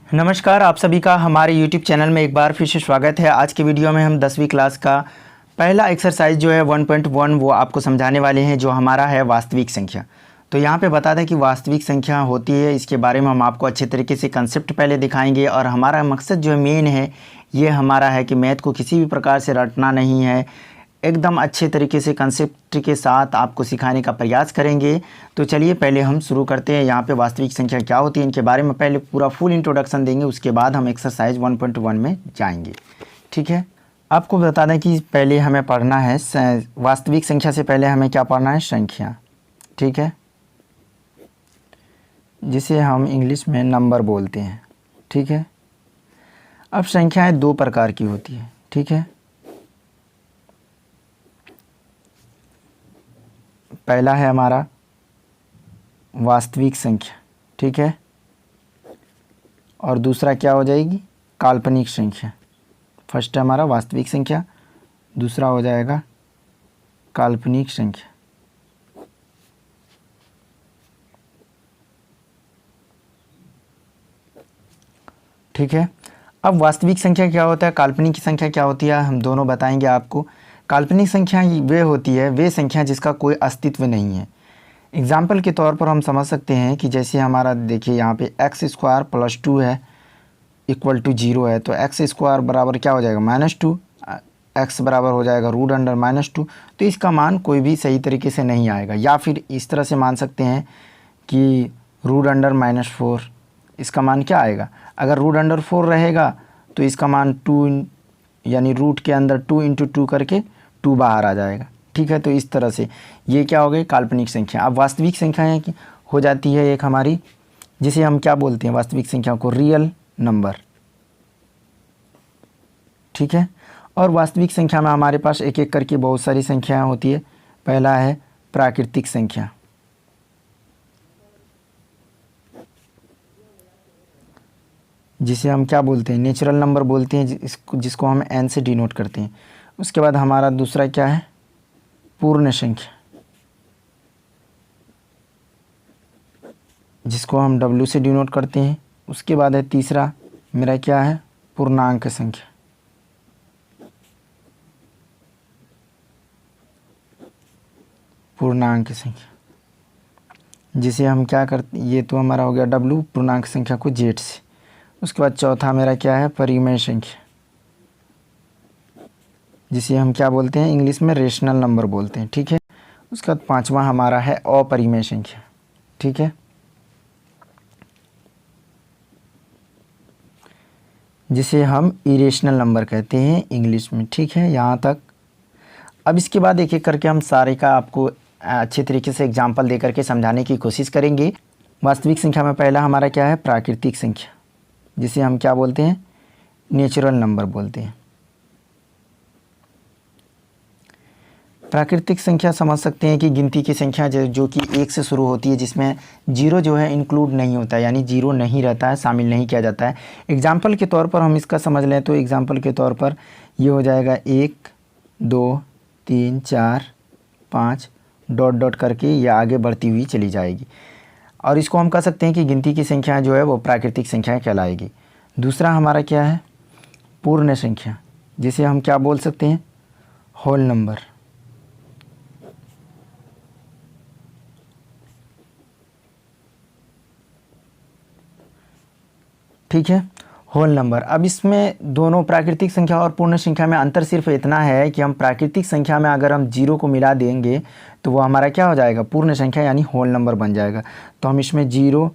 नमस्कार, आप सभी का हमारे YouTube चैनल में एक बार फिर से स्वागत है। आज के वीडियो में हम 10वीं क्लास का पहला एक्सरसाइज जो है 1.1 वो आपको समझाने वाले हैं, जो हमारा है वास्तविक संख्या। तो यहाँ पे बता दें कि वास्तविक संख्या होती है, इसके बारे में हम आपको अच्छे तरीके से कंसेप्ट पहले दिखाएंगे। और हमारा मकसद जो मेन है ये हमारा है कि मैथ को किसी भी प्रकार से रटना नहीं है, एकदम अच्छे तरीके से कंसेप्ट के साथ आपको सिखाने का प्रयास करेंगे। तो चलिए पहले हम शुरू करते हैं। यहाँ पे वास्तविक संख्या क्या होती है इनके बारे में पहले पूरा फुल इंट्रोडक्शन देंगे, उसके बाद हम एक्सरसाइज 1.1 में जाएंगे। ठीक है, आपको बता दें कि पहले हमें पढ़ना है वास्तविक संख्या से पहले हमें क्या पढ़ना है, संख्या। ठीक है, जिसे हम इंग्लिश में नंबर बोलते हैं। ठीक है, अब संख्याएँ दो प्रकार की होती है। ठीक है, पहला है हमारा वास्तविक संख्या। ठीक है, और दूसरा क्या हो जाएगी, काल्पनिक संख्या। फर्स्ट है हमारा वास्तविक संख्या, दूसरा हो जाएगा काल्पनिक संख्या। ठीक है, अब वास्तविक संख्या क्या होता है, काल्पनिक संख्या क्या होती है, हम दोनों बताएंगे आपको। काल्पनिक संख्या वे होती है वे संख्या जिसका कोई अस्तित्व नहीं है। एग्जाम्पल के तौर पर हम समझ सकते हैं कि जैसे हमारा देखिए यहाँ पे x² + 2 है इक्वल टू 0 है, तो x² बराबर क्या हो जाएगा, -2, x बराबर हो जाएगा √2। तो इसका मान कोई भी सही तरीके से नहीं आएगा। या फिर इस तरह से मान सकते हैं कि √4, इसका मान क्या आएगा, अगर √4 रहेगा तो इसका मान 2 यानी रूट के अंदर 2 × 2 करके 2 बाहर आ जाएगा। ठीक है, तो इस तरह से ये क्या हो गई, काल्पनिक संख्या। अब वास्तविक संख्याएँ हो जाती है एक हमारी, जिसे हम क्या बोलते हैं, वास्तविक संख्या को रियल नंबर। ठीक है, और वास्तविक संख्या में हमारे पास एक एक करके बहुत सारी संख्याएं होती है। पहला है प्राकृतिक संख्या, जिसे हम क्या बोलते हैं, नेचुरल नंबर बोलते हैं, जिसको हम n से डिनोट करते हैं। उसके बाद हमारा दूसरा क्या है, पूर्ण संख्या, जिसको हम w से डिनोट करते हैं। उसके बाद है तीसरा मेरा क्या है, पूर्णांक संख्या, पूर्णांक संख्या, जिसे हम क्या करते, ये तो हमारा हो गया w, पूर्णांक संख्या को z से। उसके बाद चौथा मेरा क्या है, परिमेय संख्या, जिसे हम क्या बोलते हैं, इंग्लिश में रेशनल नंबर बोलते हैं। ठीक है, उसके बाद पांचवा हमारा है अपरिमेय संख्या। ठीक है, जिसे हम इरेशनल नंबर कहते हैं इंग्लिश में। ठीक है, यहाँ तक। अब इसके बाद एक एक करके हम सारे का आपको अच्छे तरीके से एग्जाम्पल दे करके समझाने की कोशिश करेंगे। वास्तविक संख्या में पहला हमारा क्या है, प्राकृतिक संख्या, जिसे हम क्या बोलते हैं, नेचुरल नंबर बोलते हैं। प्राकृतिक संख्या समझ सकते हैं कि गिनती की संख्या जो कि 1 से शुरू होती है, जिसमें 0 जो है इंक्लूड नहीं होता है, यानी 0 नहीं रहता है, शामिल नहीं किया जाता है। एग्जाम्पल के तौर पर हम इसका समझ लें तो एग्जाम्पल के तौर पर ये हो जाएगा 1, 2, 3, 4, 5 डॉट डॉट करके ये आगे बढ़ती हुई चली जाएगी, और इसको हम कह सकते हैं कि गिनती की संख्या जो है वो प्राकृतिक संख्या कहलाएगी। दूसरा हमारा क्या है, पूर्ण संख्या, जिसे हम क्या बोल सकते हैं, होल नंबर। ठीक है, होल नंबर। अब इसमें दोनों प्राकृतिक संख्या और पूर्ण संख्या में अंतर सिर्फ इतना है कि हम प्राकृतिक संख्या में अगर हम 0 को मिला देंगे तो वो हमारा क्या हो जाएगा, पूर्ण संख्या यानी होल नंबर बन जाएगा। तो हम इसमें 0,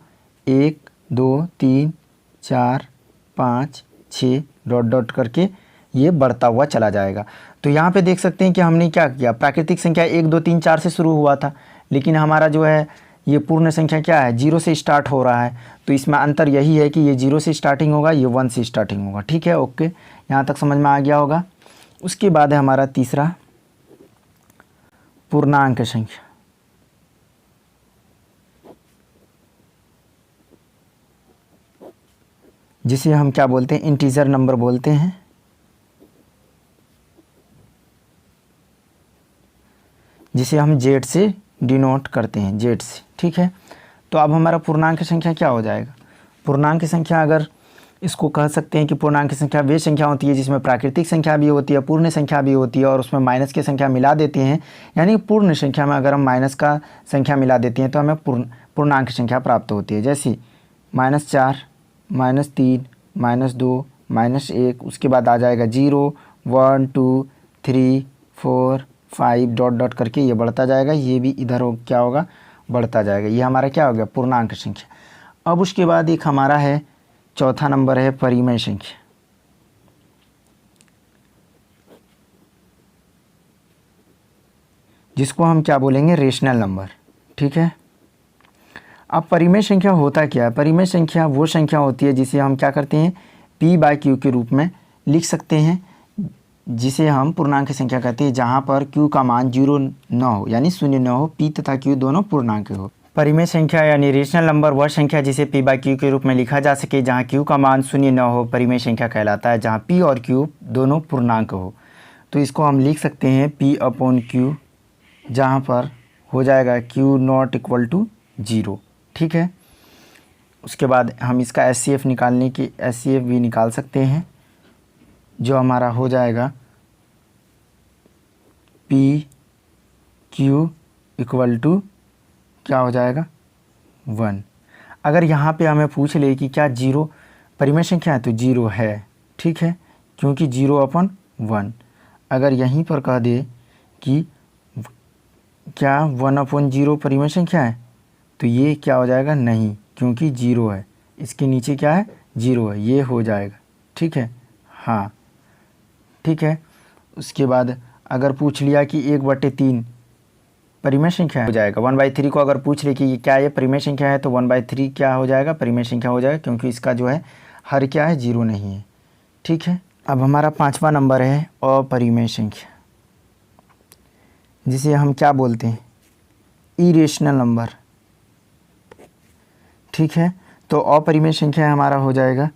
1, 2, 3, 4, 5, 6 डॉट डॉट करके ये बढ़ता हुआ चला जाएगा। तो यहाँ पे देख सकते हैं कि हमने क्या किया, प्राकृतिक संख्या 1, 2, 3, 4 से शुरू हुआ था, लेकिन हमारा जो है ये पूर्ण संख्या क्या है, 0 से स्टार्ट हो रहा है। तो इसमें अंतर यही है कि ये 0 से स्टार्टिंग होगा, ये 1 से स्टार्टिंग होगा। ठीक है, ओके, यहाँ तक समझ में आ गया होगा। उसके बाद है हमारा तीसरा पूर्णांक संख्या, जिसे हम क्या बोलते हैं, इंटीजर नंबर बोलते हैं, जिसे हम जेड से डिनोट करते हैं, जेड से। ठीक है, तो अब हमारा पूर्णांक संख्या क्या हो जाएगा, पूर्णांक संख्या अगर इसको कह सकते हैं कि पूर्णांक संख्या वे संख्या होती है जिसमें प्राकृतिक संख्या भी होती है, पूर्ण संख्या भी होती है और उसमें माइनस की संख्या मिला देते हैं। यानी पूर्ण संख्या में अगर हम माइनस का संख्या मिला देते हैं तो हमें पूर्णांक संख्या प्राप्त होती है। जैसे -4, -3, -2, -1, उसके बाद आ जाएगा 0, 1, 2, 3, 4, 5 डॉट डॉट करके ये बढ़ता जाएगा। ये भी इधर हो क्या होगा, बढ़ता जाएगा। ये हमारा क्या हो गया, पूर्णांक संख्या। अब उसके बाद एक हमारा है चौथा नंबर है परिमेय संख्या, जिसको हम क्या बोलेंगे, रेशनल नंबर। ठीक है। अब परिमेय संख्या होता क्या है? परिमेय संख्या वो संख्या होती है जिसे हम क्या करते हैं, p/q के रूप में लिख सकते हैं, जिसे हम पूर्णांक संख्या कहते हैं, जहाँ पर q का मान 0 न हो, यानी 0 न हो, p तथा q दोनों पूर्णांक हो। परिमेय संख्या यानी रेशनल नंबर वह संख्या जिसे p/q के रूप में लिखा जा सके जहाँ q का मान 0 न हो, परिमेय संख्या कहलाता है, जहाँ p और q दोनों पूर्णांक हो। तो इसको हम लिख सकते हैं p/q, जहाँ पर हो जाएगा q ≠ 0। ठीक है। उसके बाद हम इसका HCF निकालने की HCF भी निकाल सकते हैं, जो हमारा हो जाएगा PQ = क्या हो जाएगा, 1। अगर यहाँ पे हमें पूछ ले कि क्या 0 परिमेय संख्या है तो 0 है। ठीक है, क्योंकि 0/1। अगर यहीं पर कह दे कि क्या 1/0 परिमेय संख्या है तो ये क्या हो जाएगा, नहीं, क्योंकि 0 है। इसके नीचे क्या है, 0 है, ये हो जाएगा। ठीक है, हाँ ठीक है। उसके बाद अगर पूछ लिया कि 1/3 परिमेय संख्या हो जाएगा, 1/3 को अगर पूछ ले कि क्या ये परिमेय संख्या है तो 1/3 क्या हो जाएगा, परिमेय संख्या हो जाएगा, क्योंकि इसका जो है हर क्या है, 0 नहीं है। ठीक है। अब हमारा 5वां नंबर है अपरिमेय संख्या, जिसे हम क्या बोलते हैं, इरेशनल नंबर। ठीक है। तो अपरिमेय संख्या हमारा हो जाएगा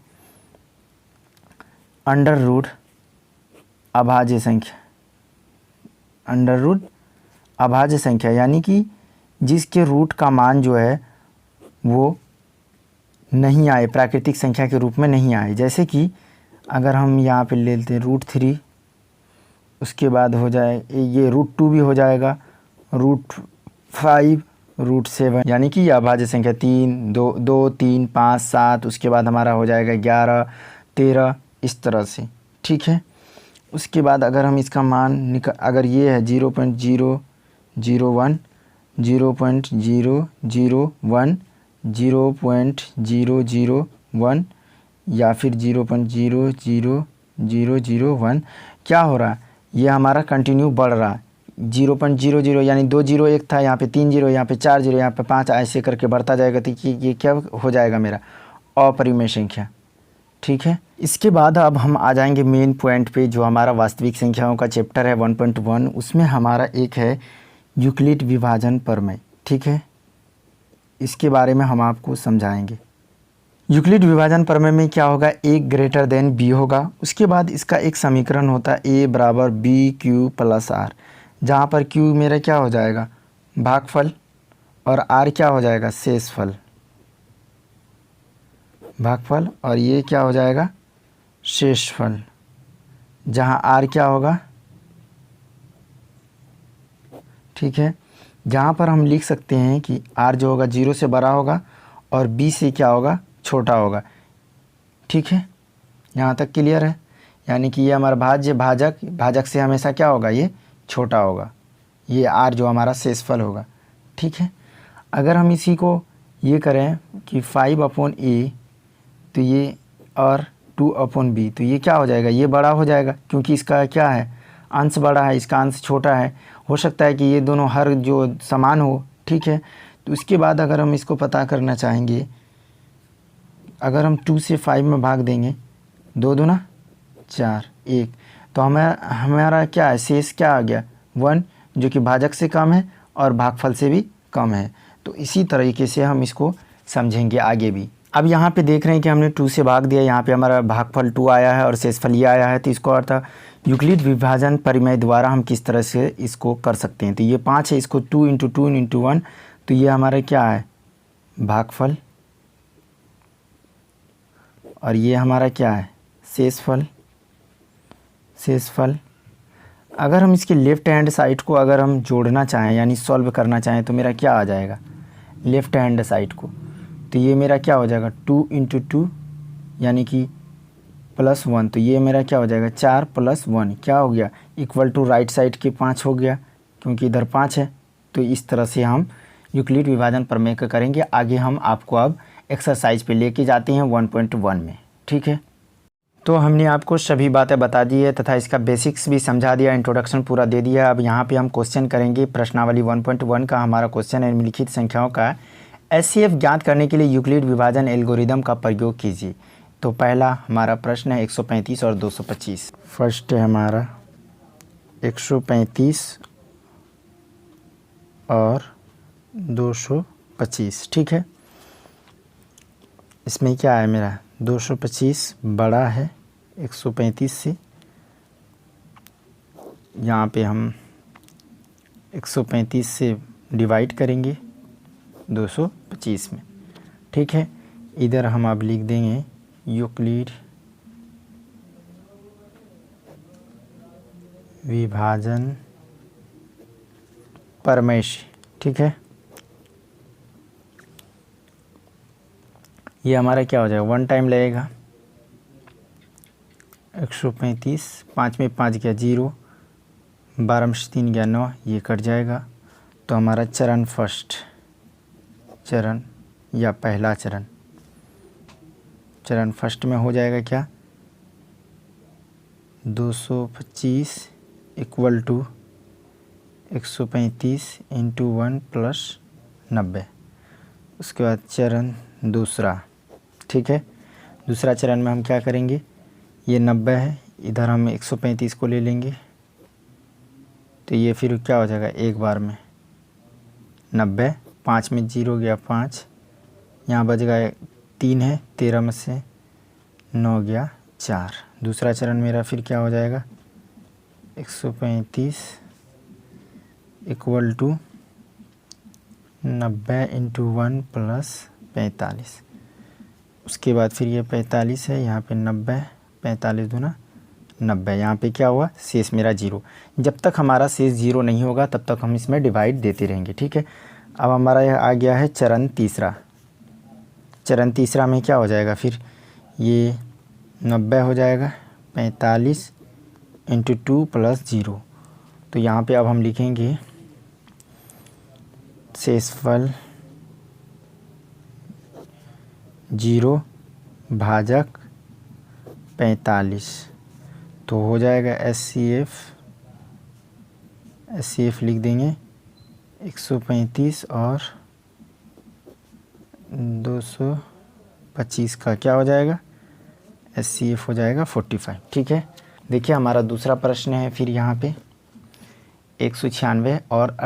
√ अभाज्य संख्या, √ अभाज्य संख्या, यानी कि जिसके रूट का मान जो है वो नहीं आए, प्राकृतिक संख्या के रूप में नहीं आए। जैसे कि अगर हम यहाँ पे ले लेते हैं √3, उसके बाद हो जाए ये √2 भी हो जाएगा, √5, √7, यानी कि यह अभाज्य संख्या 3, 2, 3, 5, 7, उसके बाद हमारा हो जाएगा 11, 13, इस तरह से। ठीक है। उसके बाद अगर हम इसका मान अगर ये है 0.001, 0.001, 0.001 या फिर 0.00001, क्या हो रहा है, ये हमारा कंटिन्यू बढ़ रहा है। 0.00 यानी 2 0 1 था, यहाँ पे 3 0, यहाँ पे 4 0, यहाँ पे 5, ऐसे करके बढ़ता जाएगा। तो ये क्या हो जाएगा, मेरा अपरिमेय संख्या। ठीक है। इसके बाद अब हम आ जाएंगे मेन पॉइंट पे, जो हमारा वास्तविक संख्याओं का चैप्टर है 1.1। उसमें हमारा एक है यूक्लिड विभाजन प्रमेय। ठीक है, इसके बारे में हम आपको समझाएंगे। यूक्लिड विभाजन प्रमेय में क्या होगा, A > B होगा। उसके बाद इसका एक समीकरण होता है A = BQ + R, जहाँ पर Q मेरा क्या हो जाएगा, भागफल, और R क्या हो जाएगा, शेषफल, भागफल, और ये क्या हो जाएगा, शेषफल, जहाँ R क्या होगा। ठीक है, जहाँ पर हम लिख सकते हैं कि R जो होगा 0 से बड़ा होगा और B से क्या होगा, छोटा होगा। ठीक है, यहाँ तक क्लियर है। यानी कि ये हमारा भाजक से हमेशा क्या होगा, ये छोटा होगा। ये R जो हमारा शेषफल होगा। ठीक है। अगर हम इसी को ये करें कि 5/A तो ये, और 2/B, तो ये क्या हो जाएगा, ये बड़ा हो जाएगा, क्योंकि इसका क्या है, अंश बड़ा है, इसका अंश छोटा है। हो सकता है कि ये दोनों हर जो समान हो। ठीक है। तो उसके बाद अगर हम इसको पता करना चाहेंगे, अगर हम 2 से 5 में भाग देंगे, 2 दूना 4, 1, तो हमारा क्या है, शेष क्या आ गया, 1, जो कि भाजक से कम है और भागफल से भी कम है। तो इसी तरीके से हम इसको समझेंगे आगे भी। अब यहाँ पे देख रहे हैं कि हमने 2 से भाग दिया, यहाँ पे हमारा भागफल 2 आया है और शेषफल ये आया है। तो इसको अर्थ यूक्लिड विभाजन परिमेय द्वारा हम किस तरह से इसको कर सकते हैं। तो ये 5 है, इसको 2 × 2 × 1, तो ये हमारा क्या है, भागफल, और ये हमारा क्या है, शेषफल। शेषफल अगर हम इसके लेफ़्ट हैंड साइड को अगर हम जोड़ना चाहें यानी सॉल्व करना चाहें तो मेरा क्या आ जाएगा, लेफ़्ट हैंड साइड को, तो ये मेरा क्या हो जाएगा 2 × 2 यानी कि +1, तो ये मेरा क्या हो जाएगा 4 + 1 क्या हो गया इक्वल टू राइट साइड के 5 हो गया, क्योंकि इधर 5 है। तो इस तरह से हम यूक्लिड विभाजन प्रमेय का करेंगे। आगे हम आपको अब एक्सरसाइज पे लेके जाते हैं 1.1 में, ठीक है। तो हमने आपको सभी बातें बता दी है तथा इसका बेसिक्स भी समझा दिया, इंट्रोडक्शन पूरा दे दिया। अब यहाँ पे हम क्वेश्चन करेंगे प्रश्नावली 1.1 का। हमारा क्वेश्चन है निम्नलिखित संख्याओं का एचसीएफ ज्ञात करने के लिए यूक्लिड विभाजन एल्गोरिदम का प्रयोग कीजिए। तो पहला हमारा प्रश्न है 135 और 225। फर्स्ट है हमारा 135 और 225, ठीक है। इसमें क्या है मेरा 225 बड़ा है 135 से, यहाँ पे हम 135 से डिवाइड करेंगे 225 में, ठीक है। इधर हम अब लिख देंगे यूक्लिड विभाजन प्रमेय, ठीक है। ये हमारा क्या हो जाएगा 1 टाइम लगेगा 135, 5 में 5 गया 0, 12 में 3 गया 9, ये कट जाएगा। तो हमारा चरण फर्स्ट चरण या पहला चरण फर्स्ट में हो जाएगा क्या 225 इक्वल टू 135 × 1 + 90। उसके बाद चरण दूसरा, ठीक है। दूसरा चरण में हम क्या करेंगे, ये 90 है, इधर हम 135 को ले लेंगे, तो ये फिर क्या हो जाएगा एक बार में 90, 5 में 0 गया 5, यहाँ बच गया 3 है, 13 में से 9 गया 4। दूसरा चरण मेरा फिर क्या हो जाएगा 135 इक्वल टू 90 × 1 + 45। उसके बाद फिर ये 45 है, यहाँ पे 90, 45 दूना 90, यहाँ पे क्या हुआ शेष मेरा 0। जब तक हमारा शेष 0 नहीं होगा तब तक हम इसमें डिवाइड देते रहेंगे, ठीक है। अब हमारा यह आ गया है चरण तीसरा। चरण तीसरा में क्या हो जाएगा फिर ये 90 हो जाएगा 45 × 2 + 0। तो यहाँ पे अब हम लिखेंगे शेषफल 0 भाजक 45। तो हो जाएगा एचसीएफ लिख देंगे 135 और 225 का क्या हो जाएगा एचसीएफ हो जाएगा 45, ठीक है। देखिए हमारा दूसरा प्रश्न है फिर यहाँ पे 196 और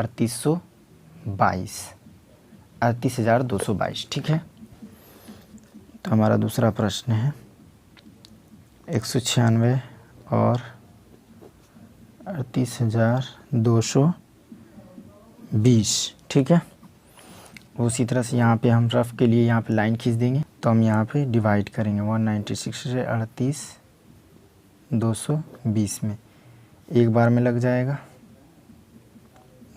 3822, ठीक है। तो हमारा दूसरा प्रश्न है 196 और 38,220, ठीक है। उसी तरह से यहाँ पे हम रफ के लिए यहाँ पे लाइन खींच देंगे, तो हम यहाँ पे डिवाइड करेंगे 196 से 38,220 में, एक बार में लग जाएगा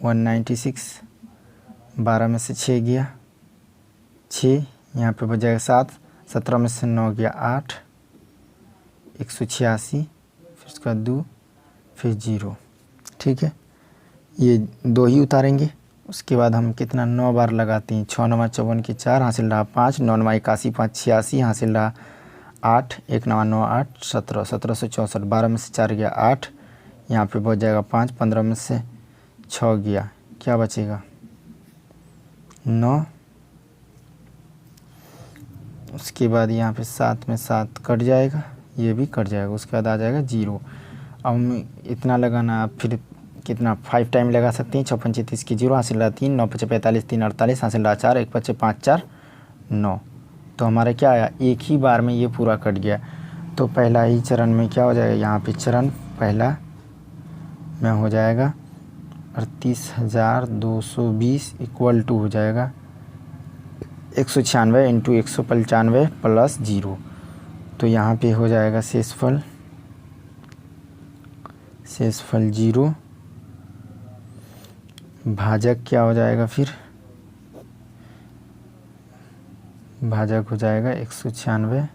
196, 12 में से 6 गया 6, यहाँ पे बच जाएगा 7, 17 में से 9 गया 8, 186, फिर उसका 2, फिर 0, ठीक है। ये 2 ही उतारेंगे। उसके बाद हम कितना 9 बार लगाते हैं, 6 9 54 के 4 हासिल रहा 5, 9 9 81 5 86 हासिल रहा 8, 1 9 9 8 17, 1764, 12 में से 4 गया 8, यहाँ पे बच जाएगा 5, 15 में से 6 गया क्या बचेगा 9। उसके बाद यहाँ पे 7 में 7 कट जाएगा, ये भी कट जाएगा, उसके बाद आ जाएगा 0। अब हम इतना लगाना, आप फिर कितना 5 टाइम लगा सकते हैं, 6 5 30 की 0 हासिल रहा 3, 9 5 45 3 48 हासिल रहा 4, 1 5 5 4 9। तो हमारा क्या आया एक ही बार में ये पूरा कट गया। तो पहला ही चरण में क्या हो जाएगा, यहाँ पे चरण पहला में हो जाएगा 38,220 इक्वल टू हो जाएगा 196 × 195 + 0। तो यहाँ पे हो जाएगा शेषफल 0, भाजक क्या हो जाएगा, फिर भाजक हो जाएगा 196,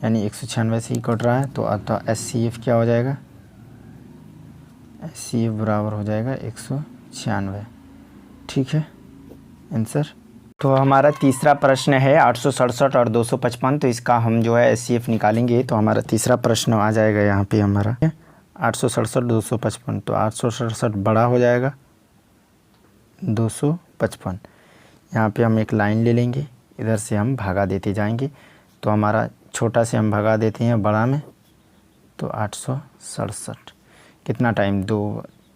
यानी 196 से ही कट रहा है, तो अतः HCF क्या हो जाएगा, HCF बराबर हो जाएगा 196। ठीक है आंसर। तो हमारा तीसरा प्रश्न है 867 और 255, तो इसका हम जो है HCF निकालेंगे। तो हमारा तीसरा प्रश्न आ जाएगा यहाँ पे हमारा 867 255, तो 867 बड़ा हो जाएगा 255, यहाँ पे हम एक लाइन ले लेंगे, इधर से हम भागा देते जाएंगे। तो हमारा छोटा से हम भगा देते हैं बड़ा में, तो 867 कितना टाइम,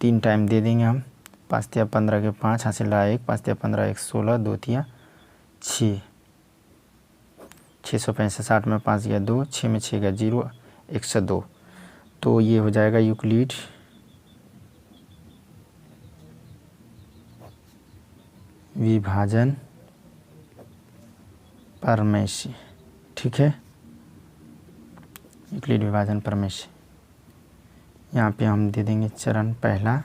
3 टाइम दे देंगे हम। 5 तिया 15 के 5 हासिल रहा 1, 5 तिया 15 1 16, 2 तिया 6, 665 60 में 5 गया 2, 6 में 6 गया 0, 102। तो ये हो जाएगा यूक्लिड विभाजन प्रमेय। ठीक है, यूक्लिड विभाजन प्रमेय। यहाँ पे हम दे देंगे चरण पहला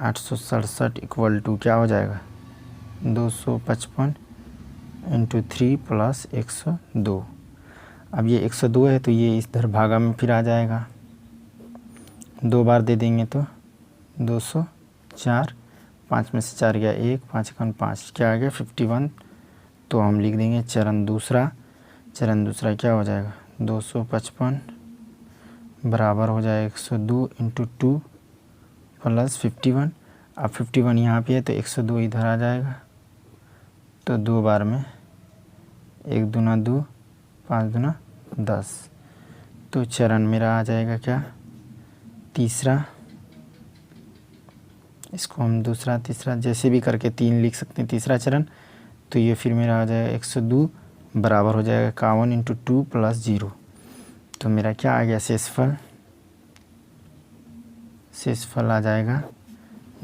867 इक्वल टू क्या हो जाएगा 255 इंटू 3 प्लस 102। अब ये 102 है तो ये इधर भागा में फिर आ जाएगा, 2 बार दे देंगे तो 204, 5 में से 4 गया 1, 5 1 5 क्या आ गया 51। तो हम लिख देंगे चरण दूसरा क्या हो जाएगा 255 बराबर हो जाएगा 102 इंटू 2 प्लस 51। अब 51 यहाँ पे है तो 102 इधर आ जाएगा, तो 2 बार में 1 दूना 2, 5 दूना 10। तो चरण मेरा आ जाएगा क्या तीसरा, इसको हम दूसरा तीसरा जैसे भी करके 3 लिख सकते हैं तीसरा चरण। तो ये फिर मेरा आ जाएगा 102 बराबर हो जाएगा 51 इंटू 2 प्लस 0। तो मेरा क्या आ गया शेषफल आ जाएगा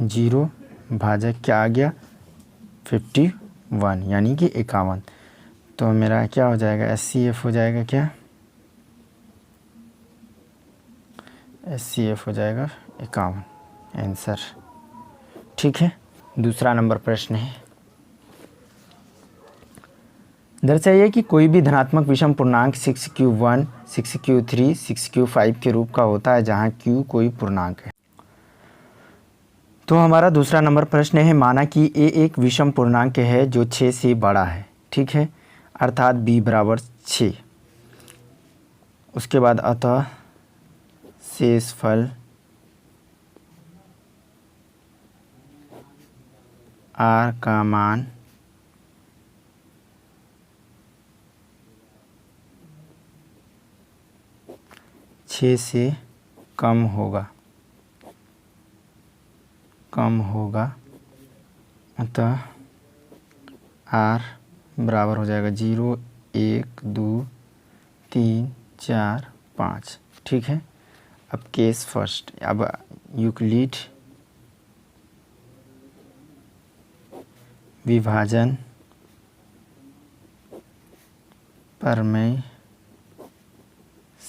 0, भाजक क्या आ गया 51 यानी कि 51। तो मेरा क्या हो जाएगा HCF हो जाएगा क्या, HCF हो जाएगा 51 आंसर। ठीक है, दूसरा नंबर प्रश्न है, दर्शाइए कि कोई भी धनात्मक विषम पूर्णांक 6q1, 6q3, 6q5 के रूप का होता है जहां q कोई पूर्णांक है। तो हमारा दूसरा नंबर प्रश्न है, माना कि a एक विषम पूर्णांक है जो 6 से बड़ा है। ठीक है, अर्थात b बराबर 6। उसके बाद अतः शेषफल r का मान छः से कम होगा, अतः r बराबर हो जाएगा 0, 1, 2, 3, 4, 5। ठीक है, अब केस फर्स्ट, अब यूक्लिड विभाजन प्रमेय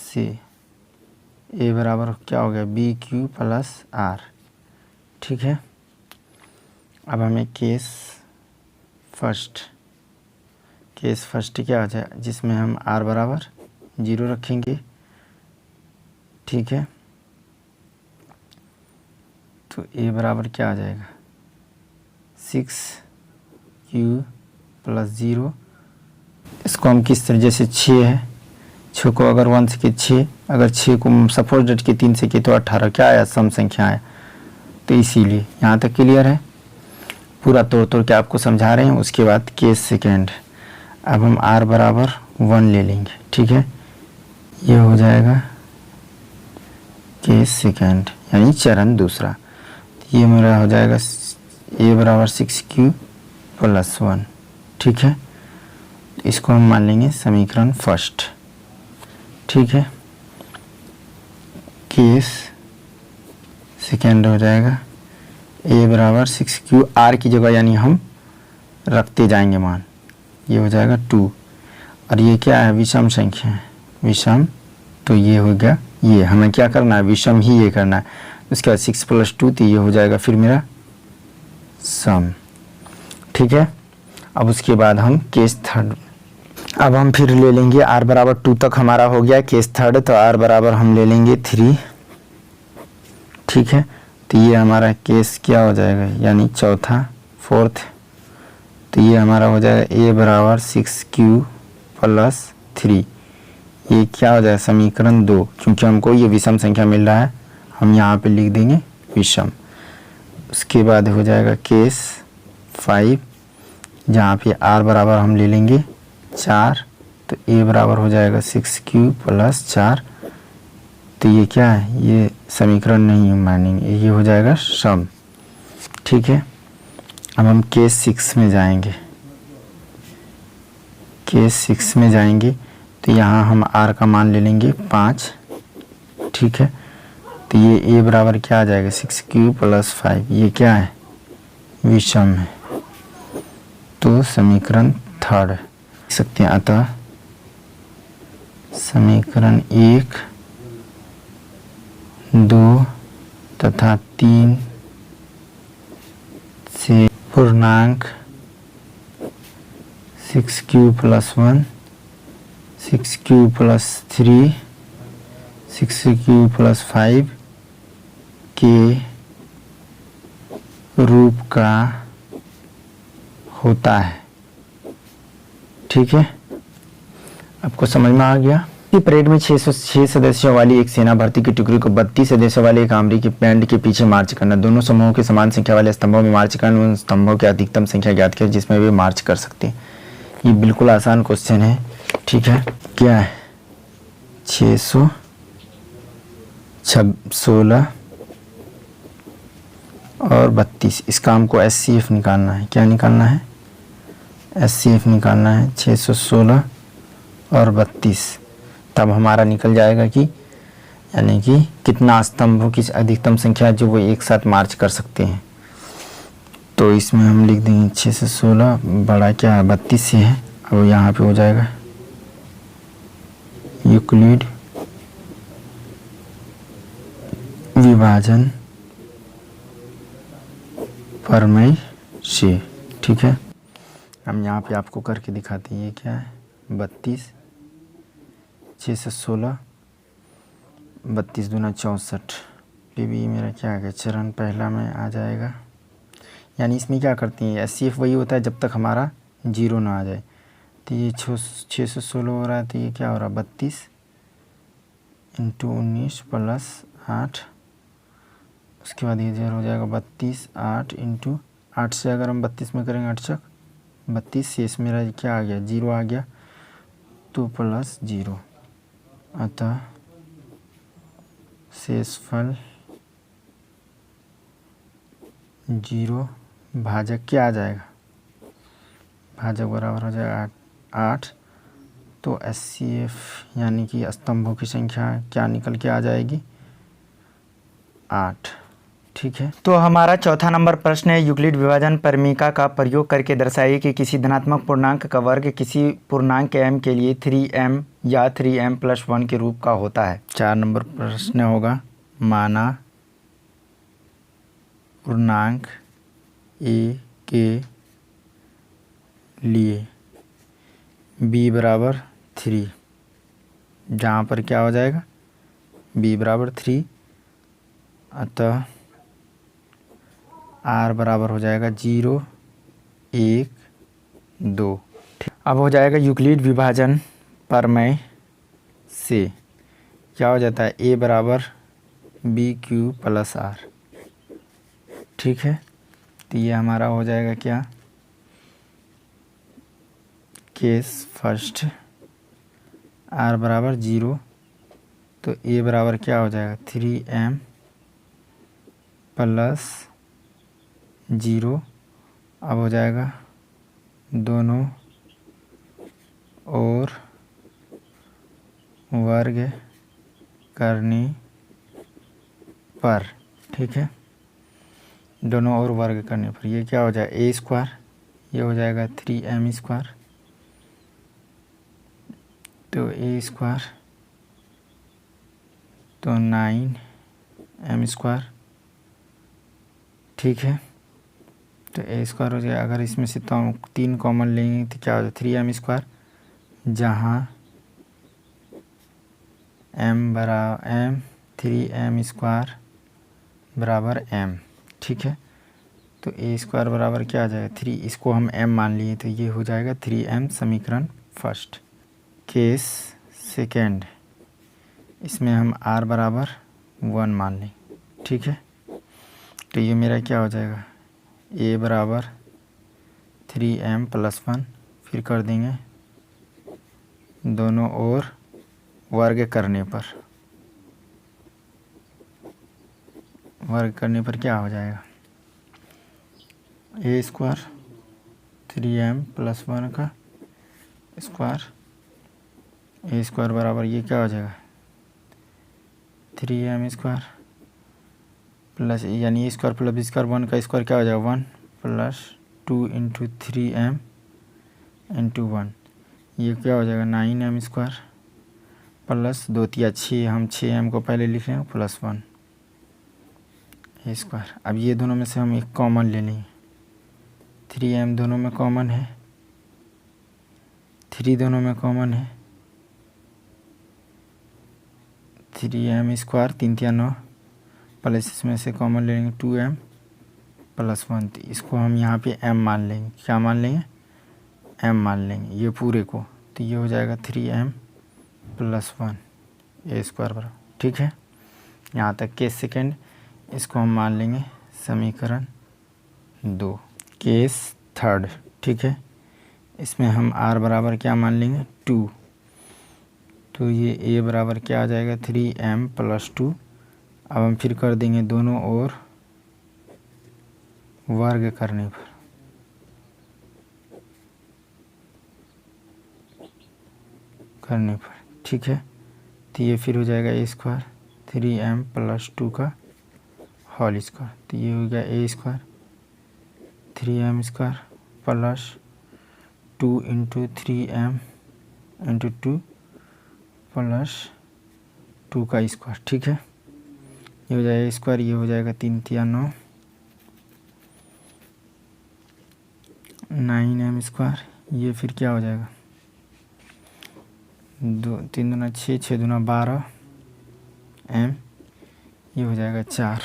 से a बराबर क्या हो गया BQ प्लस R। ठीक है, अब हमें केस फर्स्ट क्या हो जाए जिसमें हम R बराबर 0 रखेंगे। ठीक है, तो a बराबर क्या आ जाएगा 6q प्लस 0। इसको हम किस तरह, जैसे 6 है, 6 को अगर 1 से के 6, अगर 6 को सपोज डेट के 3 से के तो 18 क्या आया सम संख्या आया। तो इसीलिए यहाँ तक क्लियर है, पूरा तोड़ के आपको समझा रहे हैं। उसके बाद केस सेकेंड, अब हम r बराबर 1 ले लेंगे। ठीक है, ये हो जाएगा केस सेकेंड यानी चरण दूसरा। ये मेरा हो जाएगा a बराबर 6q प्लस 1। ठीक है, इसको हम मान लेंगे समीकरण फर्स्ट। ठीक है, केस सेकेंड हो जाएगा a बराबर 6q, r की जगह यानी हम रखते जाएंगे मान, ये हो जाएगा 2। और ये क्या है, विषम संख्या है, विषम। तो ये हो गया, ये हमें क्या करना है, विषम ही ये करना है। उसके बाद 6 + 2 तो ये हो जाएगा फिर मेरा सम। ठीक है। अब उसके बाद हम केस थर्ड, अब हम फिर ले लेंगे r बराबर 2 तक हमारा हो गया केस थर्ड, तो r बराबर हम ले लेंगे 3। ठीक है। तो ये हमारा केस क्या हो जाएगा, यानी चौथा, फोर्थ। तो ये हमारा हो जाएगा a बराबर 6q + 3। ये क्या हो जाएगा, समीकरण 2, क्योंकि हमको ये विषम संख्या मिल रहा है, हम यहाँ पे लिख देंगे विषम। उसके बाद हो जाएगा केस 5, जहाँ पे r बराबर हम ले लेंगे 4। तो a बराबर हो जाएगा 6q + 4। तो ये क्या है, ये समीकरण नहीं मानेंगे, ये हो जाएगा सम। ठीक है। अब हम केस 6 में जाएंगे। केस 6 में जाएंगे तो यहाँ हम r का मान ले लेंगे 5। ठीक है। तो ये a बराबर क्या आ जाएगा, 6q + 5। ये क्या है, विषम है। तो समीकरण थर्ड लिख सकते हैं। अतः समीकरण 1, 2 तथा 3 से पूर्णांक 6q + 1, 6q + 3, 6q + 5 के रूप का होता है। ठीक है। आपको समझ में आ गया। परेड में 606 सदस्यों वाली एक सेना भर्ती की टुकड़ी को 32 सदस्यों वाले एक आर्मी की बैंड के पीछे मार्च करना। दोनों समूहों के समान संख्या वाले स्तंभों में मार्च करना, उन स्तंभों की अधिकतम संख्या ज्ञात करें जिसमें वे मार्च कर सकते हैं। ये बिल्कुल आसान क्वेश्चन है। ठीक है। क्या है, 616 और 32। इस काम को SCF निकालना है। क्या निकालना है, SCF निकालना है। 616 और 32, तब हमारा निकल जाएगा कि यानी कि कितना स्तंभों की अधिकतम संख्या जो वो एक साथ मार्च कर सकते हैं। तो इसमें हम लिख देंगे 616 बड़ा क्या है, 32 से है। अब यहाँ पे हो जाएगा यूक्लिड विभाजन प्रमेय से। ठीक है। हम यहाँ पे आपको करके दिखाते हैं। ये क्या है, 32, 616, 32 दूना 64। भी मेरा क्या आ गया, चरण पहला में आ जाएगा। यानी इसमें क्या करती हैं, SCF वही होता है जब तक हमारा 0 ना आ जाए। तो ये 616 हो रहा है, तो ये क्या हो रहा है, 32 × 19 + 8। उसके बाद ये 0 हो जाएगा 32, 8 × 8 से अगर हम 32 में करेंगे 8 चक 32, शेष मेरा क्या आ गया, 0 आ गया। तो +0, अतः शेषफल 0 भाजक क्या आ जाएगा, भाजक बराबर हो जाएगा 8। तो SCF यानी कि स्तंभों की संख्या क्या निकल के आ जाएगी, 8। ठीक है। तो हमारा चौथा नंबर प्रश्न है, यूक्लिड विभाजन परिमेय का प्रयोग करके दर्शाइए कि किसी धनात्मक पूर्णांक का वर्ग किसी पूर्णांक m के लिए 3m या 3m + 1 के रूप का होता है। 4 नंबर प्रश्न होगा, माना पूर्णांक a के लिए b बराबर 3, जहाँ पर क्या हो जाएगा, b बराबर 3, अतः r बराबर हो जाएगा 0, 1, 2। अब हो जाएगा यूक्लिड विभाजन प्रमेय से क्या हो जाता है, a बराबर BQ + R। ठीक है। तो ये हमारा हो जाएगा क्या, केस फर्स्ट, r बराबर 0, तो a बराबर क्या हो जाएगा, 3m + 0। अब हो जाएगा दोनों और वर्ग करने पर। ठीक है। दोनों और वर्ग करने पर ये क्या हो जाएगा, a², ये हो जाएगा 3m², तो ए स्क्वायर तो 9m², ठीक है। तो ए स्क्वायर हो जाएगा, अगर इसमें से तो 3 कॉमन लेंगे तो क्या हो जाए 3m², जहाँ m बराबर m 3m² बराबर m, ठीक है। तो ए स्क्वायर बराबर क्या आ जाएगा 3, इसको हम m मान लिए तो ये हो जाएगा 3m, समीकरण फर्स्ट। केस सेकेंड, इसमें हम r बराबर 1 मान लें, ठीक है। तो ये मेरा क्या हो जाएगा a बराबर 3m+1, फिर कर देंगे दोनों ओर वर्ग करने पर, क्या हो जाएगा a स्क्वायर 3m+1 का स्क्वायर, a स्क्वायर बराबर ये क्या हो जाएगा 3m² प्लस, यानी a square plus b square 1 का स्क्वायर क्या हो जाएगा 1 प्लस 2 इंटू 3m इंटू 1, ये क्या हो जाएगा 9m² प्लस 2 तिया 6, हम 6m को पहले लिख रहे हैं प्लस 1 a स्क्वायर। अब ये दोनों में से हम एक कॉमन ले लेंगे, 3m दोनों में कॉमन है, 3 दोनों में कॉमन है, 3m² 3 तिया 9 प्लस इसमें से कॉमन ले लेंगे 2m प्लस 1, तो इसको हम यहाँ पे m मान लेंगे, क्या मान लेंगे m मान लेंगे ये पूरे को, तो ये हो जाएगा 3m+1 a स्क्वायर बराबर, ठीक है। यहाँ तक केस सेकेंड, इसको हम मान लेंगे समीकरण 2। केस थर्ड, ठीक है, इसमें हम r बराबर क्या मान लेंगे 2, तो ये a बराबर क्या आ जाएगा 3m+2। अब हम फिर कर देंगे दोनों ओर वर्ग करने पर, ठीक है। तो ये फिर हो जाएगा a स्क्वायर 3m+2 का होल स्क्वायर, तो ये हो गया a square 3m² plus 2 into 3m into 2 plus 2 का स्क्वायर, ठीक है। ये हो जाएगा स्क्वायर, ये हो जाएगा 3 तिया 9, 9m², ये फिर क्या हो जाएगा 2 3 दूना 6, 6 दूना 12 m, ये हो जाएगा 4।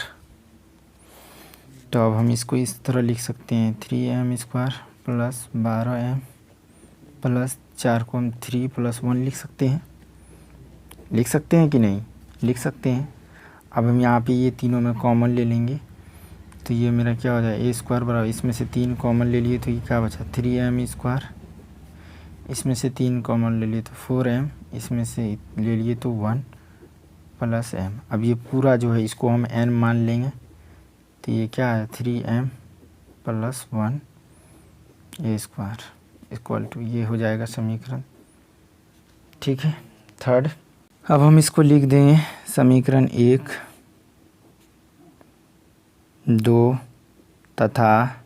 तो अब हम इसको इस तरह लिख सकते हैं 3m² प्लस 12m प्लस 4 को हम 3 + 1 लिख सकते हैं कि नहीं, लिख सकते हैं। अब हम यहाँ पे ये तीनों में कॉमन ले लेंगे, तो ये मेरा क्या हो जाएगा a स्क्वायर बराबर, इसमें से 3 कॉमन ले लिए तो ये क्या बचा 3m², इसमें से 3 कॉमन ले लिए तो 4m, इसमें से ले लिए तो 1 प्लस m। अब ये पूरा जो है इसको हम n मान लेंगे, तो ये क्या है 3m + 1 a square equal to, ये हो जाएगा समीकरण, ठीक है थर्ड। अब हम इसको लिख देंगे समीकरण 1, 2 तथा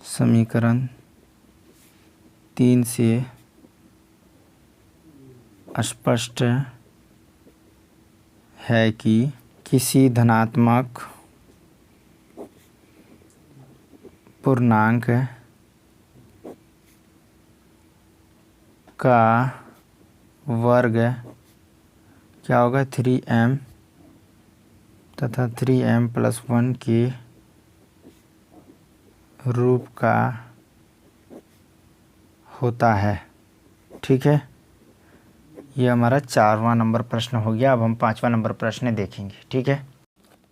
समीकरण 3 से स्पष्ट है कि किसी धनात्मक पूर्णांक का वर्ग क्या होगा 3m तथा 3m+1 के रूप का होता है, ठीक है। ये हमारा 4वां नंबर प्रश्न हो गया। अब हम 5वां नंबर प्रश्न देखेंगे, ठीक है।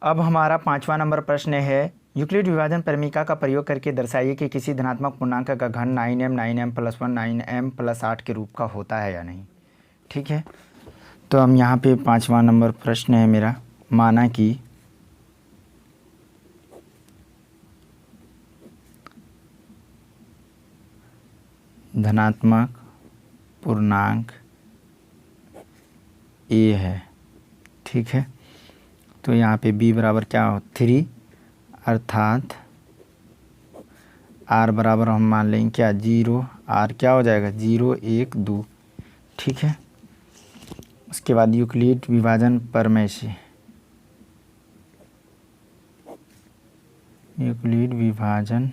अब हमारा 5वां नंबर प्रश्न है, यूक्लिड विभाजन परिमिका का प्रयोग करके दर्शाइए कि किसी धनात्मक पूर्णांक का घन 9m+1 9m+8 के रूप का होता है या नहीं, ठीक है। तो हम यहाँ पे 5वां नंबर प्रश्न है मेरा, माना कि धनात्मक पूर्णांक a है, ठीक है। तो यहाँ पे b बराबर क्या हो 3, अर्थात r बराबर हम मान लेंगे क्या 0, आर क्या हो जाएगा 0 1 2। ठीक है, उसके बाद यूक्लिड विभाजन प्रमेय से, यूक्लिड विभाजन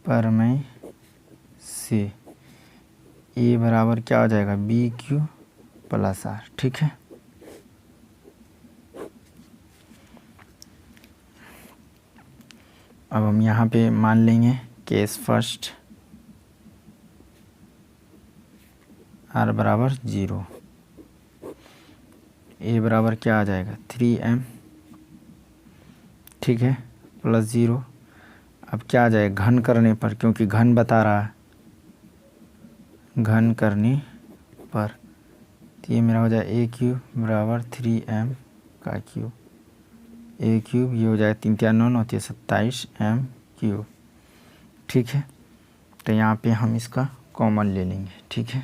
प्रमेय से ए बराबर क्या हो जाएगा बी क्यू प्लस आर। ठीक है, अब हम यहाँ पे मान लेंगे केस फर्स्ट आर बराबर 0, ए बराबर क्या आ जाएगा 3m। ठीक है, प्लस 0। अब क्या आ जाएगा घन करने पर, क्योंकि घन बता रहा है, घन करने पर तो ये मेरा हो जाए ए क्यूब बराबर 3m का क्यूब, ए क्यूब ये हो जाएगा 3 3 9 9 27 m क्यूब। ठीक है, तो यहाँ पे हम इसका कॉमन ले लेंगे। ठीक है,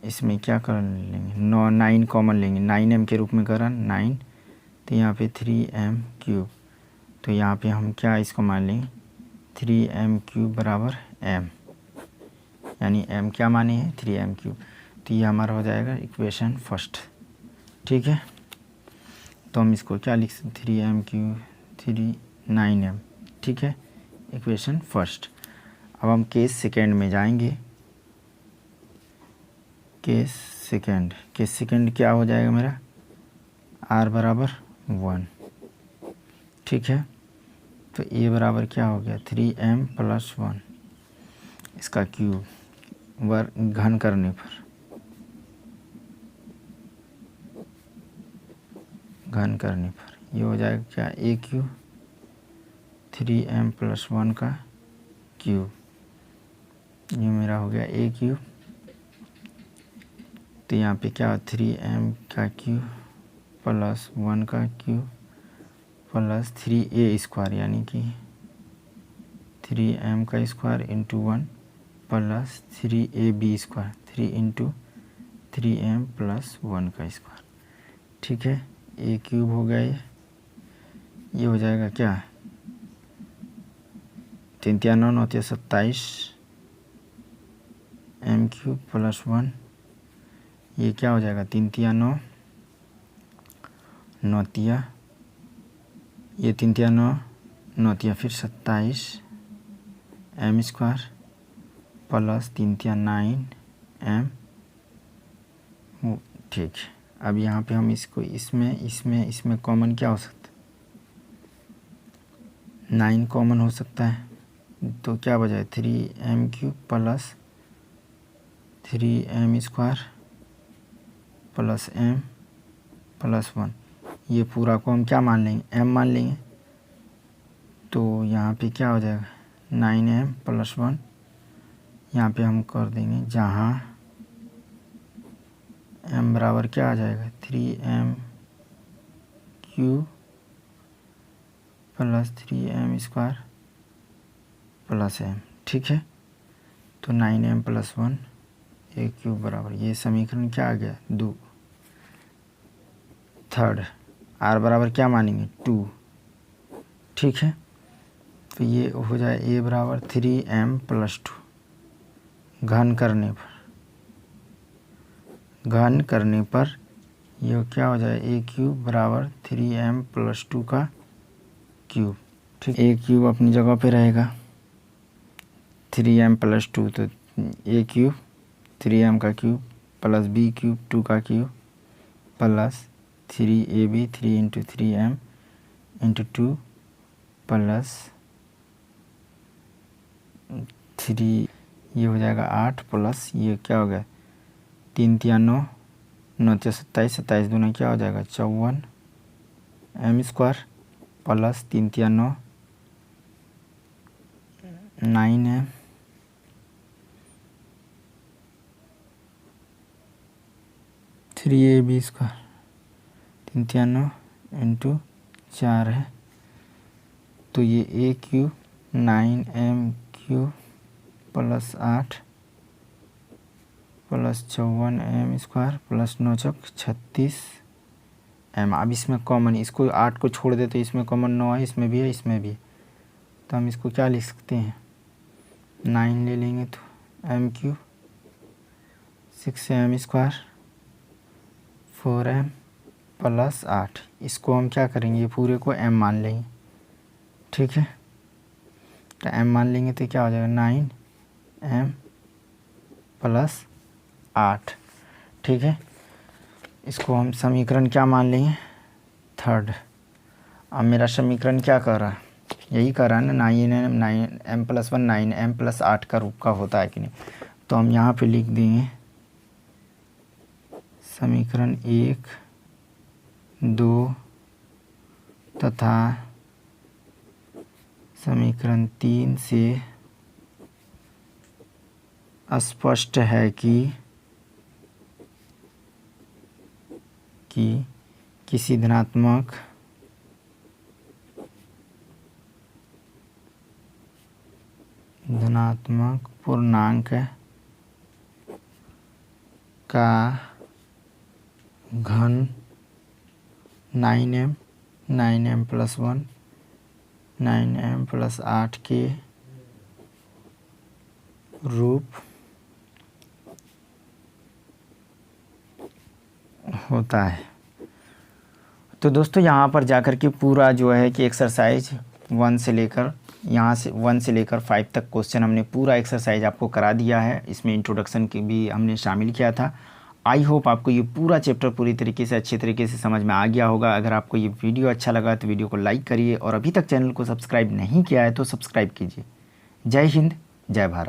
इसमें क्या कर लेंगे 9 कॉमन लेंगे, 9m के रूप में करा 9, तो यहाँ पे 3m क्यूब, तो यहाँ पे हम क्या इसको मान लेंगे 3m क्यूब बराबर m, यानी m क्या माने हैं 3m क्यूब, तो ये हमारा हो जाएगा इक्वेशन फर्स्ट। ठीक है, तो हम इसको क्या लिख सकते 3m क्यूब 9m। ठीक है, इक्वेशन फर्स्ट। अब हम केस सेकेंड में जाएंगे। केस सेकेंड क्या हो जाएगा मेरा r बराबर 1। ठीक है, तो a बराबर क्या हो गया 3m प्लस 1, इसका क्यूब घन करने पर, ये हो जाएगा क्या ए क्यूब 3m प्लस 1 का क्यूब, ये मेरा हो गया ए क्यूब, तो यहाँ पे क्या 3m का क्यूब प्लस 1 का क्यूब प्लस 3a स्क्वायर, यानी कि 3m का square into 1 plus 3ab square, 3 into 3m plus 1 का स्क्वायर। ठीक है, ए क्यूब हो गया, ये हो जाएगा क्या 3 3 9 9 27 m क्यूब प्लस 1, ये क्या हो जाएगा 3 3 9 9 तिया, ये 3 3 9 9 तिया फिर 27 m स्क्वायर प्लस 3 3 9 m। ठीक है, अब यहाँ पे हम इसको इसमें कॉमन क्या हो सकता है 9 कॉमन हो सकता है, तो क्या बजाए 3m cube plus 3m square plus m plus 1, ये पूरा को हम क्या मान लेंगे m मान लेंगे, तो यहाँ पे क्या हो जाएगा 9m प्लस 1, यहाँ पे हम कर देंगे जहाँ m बराबर क्या आ जाएगा 3m cube plus 3m square plus m। ठीक है, तो 9m प्लस 1 ए क्यूब बराबर, ये समीकरण क्या आ गया 2। थर्ड r बराबर क्या मानेंगे 2। ठीक है, तो ये हो जाए a बराबर 3m प्लस 2, घन करने पर ये क्या हो जाए ए क्यूब बराबर 3m प्लस 2 का क्यूब। ठीक, ए क्यूब अपनी जगह पे रहेगा 3m प्लस 2, तो ए क्यूब 3m का क्यूब प्लस बी क्यूब 2 का cube plus 3ab 3 into 3m into 2 plus 3, ये हो जाएगा 8 प्लस ये क्या हो गया 3 3 9 9 27 27 दूना क्या हो जाएगा 54 m square plus 3 3 9 9m three A B square 3 3 9 into 4 है, तो ये A cube 9m cube plus 8 plus 54m square plus 9 चौक 36 m। अब इसमें कॉमन, इसको 8 को छोड़ दे तो इसमें कॉमन 9 है, इसमें भी है, इसमें भी है, तो हम इसको क्या लिख सकते हैं, 9 ले लेंगे तो m³ 6m² 4m + 8, इसको हम क्या करेंगे, ये पूरे को m मान लेंगे। ठीक है, तो m मान लेंगे तो क्या हो जाएगा 9m + 8। ठीक है, इसको हम समीकरण क्या मान लेंगे, 3rd। अब मेरा समीकरण क्या कर रहा है, यही कर रहा है ना, 9m + 1 9m + 8 का रूप का होता है कि नहीं। तो हम यहाँ पे लिख देंगे समीकरण 1, 2 तथा समीकरण 3 से स्पष्ट है कि किसी धनात्मक पूर्णांक का घन 9m + 1 9m + 8 के रूप होता है। तो दोस्तों यहाँ पर जाकर के पूरा जो है कि एक्सरसाइज 1 से लेकर 5 तक क्वेश्चन हमने पूरा एक्सरसाइज आपको करा दिया है। इसमें इंट्रोडक्शन की भी हमने शामिल किया था। आई होप आपको ये पूरा चैप्टर पूरी तरीके से अच्छे तरीके से समझ में आ गया होगा। अगर आपको ये वीडियो अच्छा लगा तो वीडियो को लाइक करिए और अभी तक चैनल को सब्सक्राइब नहीं किया है तो सब्सक्राइब कीजिए। जय हिंद, जय भारत।